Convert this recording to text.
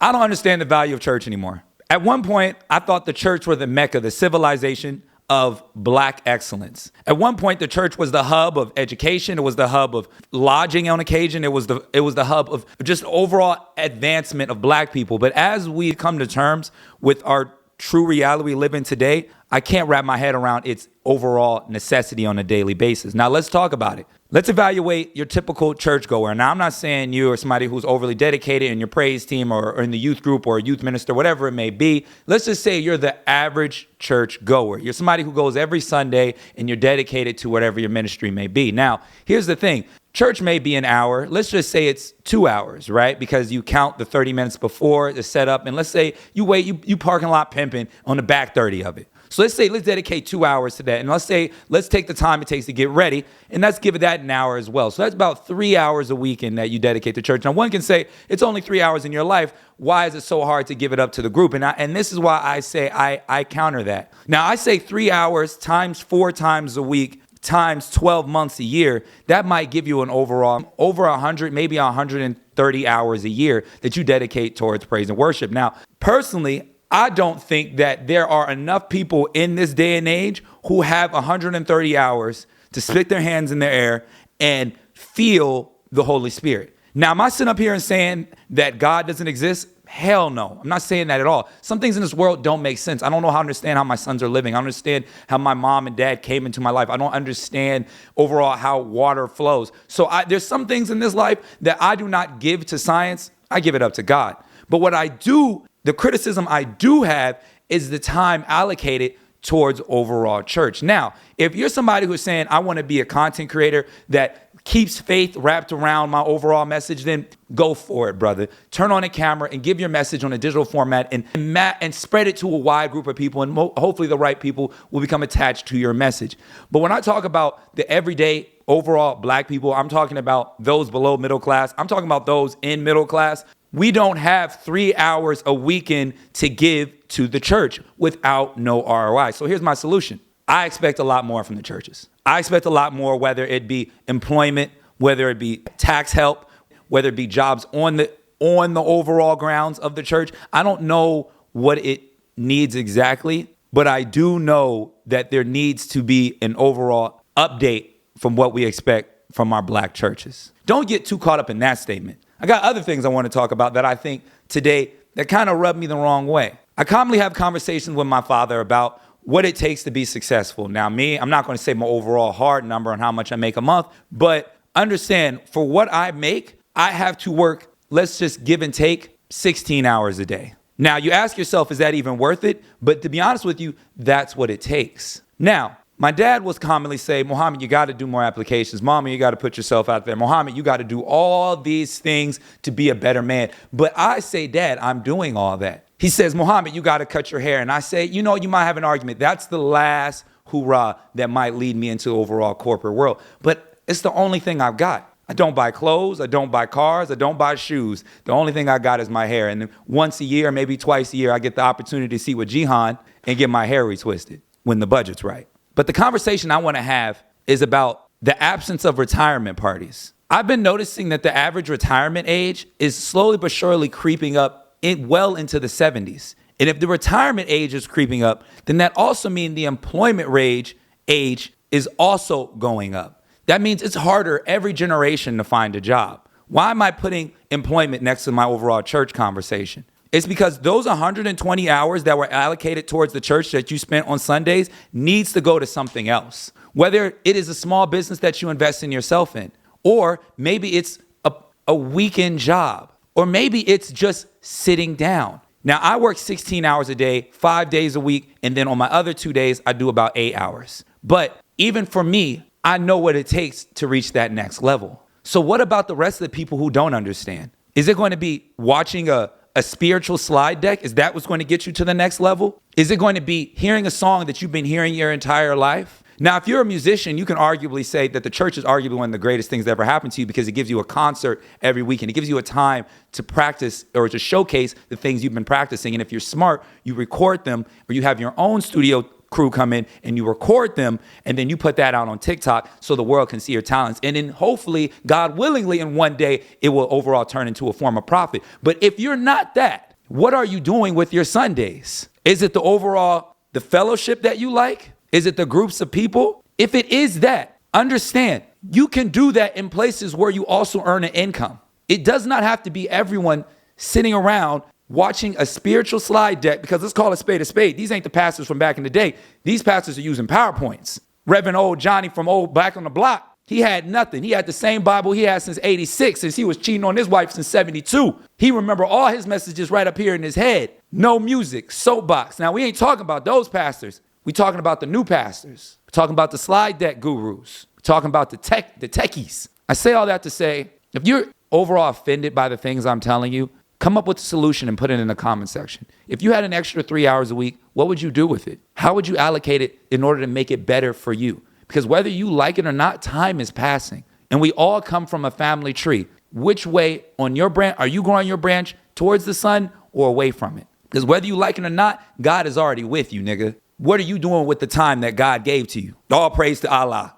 I don't understand the value of church anymore. At one point, I thought the church was the mecca, the civilization of black excellence. At one point, the church was the hub of education. It was the hub of lodging on occasion. It was the hub of just overall advancement of black people. But as we come to terms with our true reality we live in today, I can't wrap my head around its overall necessity on a daily basis. Now, let's talk about it. Let's evaluate your typical churchgoer. Now, I'm not saying you are somebody who's overly dedicated in your praise team or in the youth group or a youth minister, whatever it may be. Let's just say you're the average churchgoer. You're somebody who goes every Sunday and you're dedicated to whatever your ministry may be. Now, here's the thing. Church may be an hour. Let's just say it's 2 hours, right? Because you count the 30 minutes before the setup. And let's say you parking lot pimping on the back 30 of it. So let's dedicate 2 hours to that. And let's take the time it takes to get ready. And let's give it that an hour as well. So that's about 3 hours a weekend that you dedicate to church. Now, one can say it's only 3 hours in your life. Why is it so hard to give it up to the group? And this is why I say I counter that. Now, I say 3 hours times 4 times a week times 12 months a year. That might give you an overall over 100, maybe 130 hours a year that you dedicate towards praise and worship. Now, personally, I don't think that there are enough people in this day and age who have 130 hours to stick their hands in the air and feel the Holy Spirit. Now, am I sitting up here and saying that God doesn't exist? Hell no. I'm not saying that at all. Some things in this world don't make sense. I don't know how to understand how my sons are living. I don't understand how my mom and dad came into my life. I don't understand overall how water flows. So there's some things in this life that I do not give to science. I give it up to God. But what I do, the criticism I do have is the time allocated towards overall church. Now, if you're somebody who's saying, I want to be a content creator that keeps faith wrapped around my overall message, then go for it, brother. Turn on a camera and give your message on a digital format and spread it to a wide group of people. And hopefully the right people will become attached to your message. But when I talk about the everyday overall black people, I'm talking about those below middle class. I'm talking about those in middle class. We don't have 3 hours a weekend to give to the church without no ROI. So here's my solution. I expect a lot more from the churches. I expect a lot more, whether it be employment, whether it be tax help, whether it be jobs on the overall grounds of the church. I don't know what it needs exactly, but I do know that there needs to be an overall update from what we expect from our black churches. Don't get too caught up in that statement. I got other things I want to talk about that I think today that kind of rub me the wrong way. I commonly have conversations with my father about what it takes to be successful. Now, I'm not going to say my overall hard number on how much I make a month, but understand for what I make, I have to work, let's just give and take 16 hours a day. Now, you ask yourself, is that even worth it? But to be honest with you, that's what it takes. Now, my dad was commonly say, Muhammad, you got to do more applications. Mama, you got to put yourself out there. Muhammad, you got to do all these things to be a better man. But I say, Dad, I'm doing all that. He says, Muhammad, you got to cut your hair. And I say, you might have an argument. That's the last hoorah that might lead me into overall corporate world. But it's the only thing I've got. I don't buy clothes. I don't buy cars. I don't buy shoes. The only thing I got is my hair. And then once a year, maybe twice a year, I get the opportunity to see with Jihan and get my hair retwisted when the budget's right. But the conversation I want to have is about the absence of retirement parties. I've been noticing that the average retirement age is slowly but surely creeping up well into the 70s. And if the retirement age is creeping up, then that also means the employment age is also going up. That means it's harder every generation to find a job. Why am I putting employment next to my overall church conversation? It's because those 120 hours that were allocated towards the church that you spent on Sundays needs to go to something else. Whether it is a small business that you invest in yourself in, or maybe it's a weekend job, or maybe it's just sitting down. Now, I work 16 hours a day, 5 days a week, and then on my other 2 days, I do about 8 hours. But even for me, I know what it takes to reach that next level. So what about the rest of the people who don't understand? Is it going to be watching a spiritual slide deck? Is that what's going to get you to the next level? Is it going to be hearing a song that you've been hearing your entire life? Now, if you're a musician, you can arguably say that the church is arguably one of the greatest things that ever happened to you because it gives you a concert every weekend. It gives you a time to practice or to showcase the things you've been practicing. And if you're smart, you record them, or you have your own studio crew come in and you record them, and then you put that out on TikTok so the world can see your talents. And then hopefully, God willingly, in one day, it will overall turn into a form of profit. But if you're not that, What are you doing with your Sundays? Is it the fellowship that you like? Is it the groups of people? If it is that, understand, you can do that in places where you also earn an income. It does not have to be everyone sitting around watching a spiritual slide deck, because let's call a spade a spade. These ain't the pastors from back in the day. These pastors are using PowerPoints. Reverend old Johnny from old Back on the Block, he had nothing. He had the same Bible he had since 86, since he was cheating on his wife since 72. He remember all his messages right up here in his head. No music, soapbox. Now, we ain't talking about those pastors. We talking about the new pastors. We're talking about the slide deck gurus. We're talking about the techies. I say all that to say, if you're overall offended by the things I'm telling you, come up with a solution and put it in the comment section. If you had an extra 3 hours a week, what would you do with it? How would you allocate it in order to make it better for you? Because whether you like it or not, time is passing. And we all come from a family tree. Which way on your branch, are you growing your branch towards the sun or away from it? Because whether you like it or not, God is already with you, nigga. What are you doing with the time that God gave to you? All praise to Allah.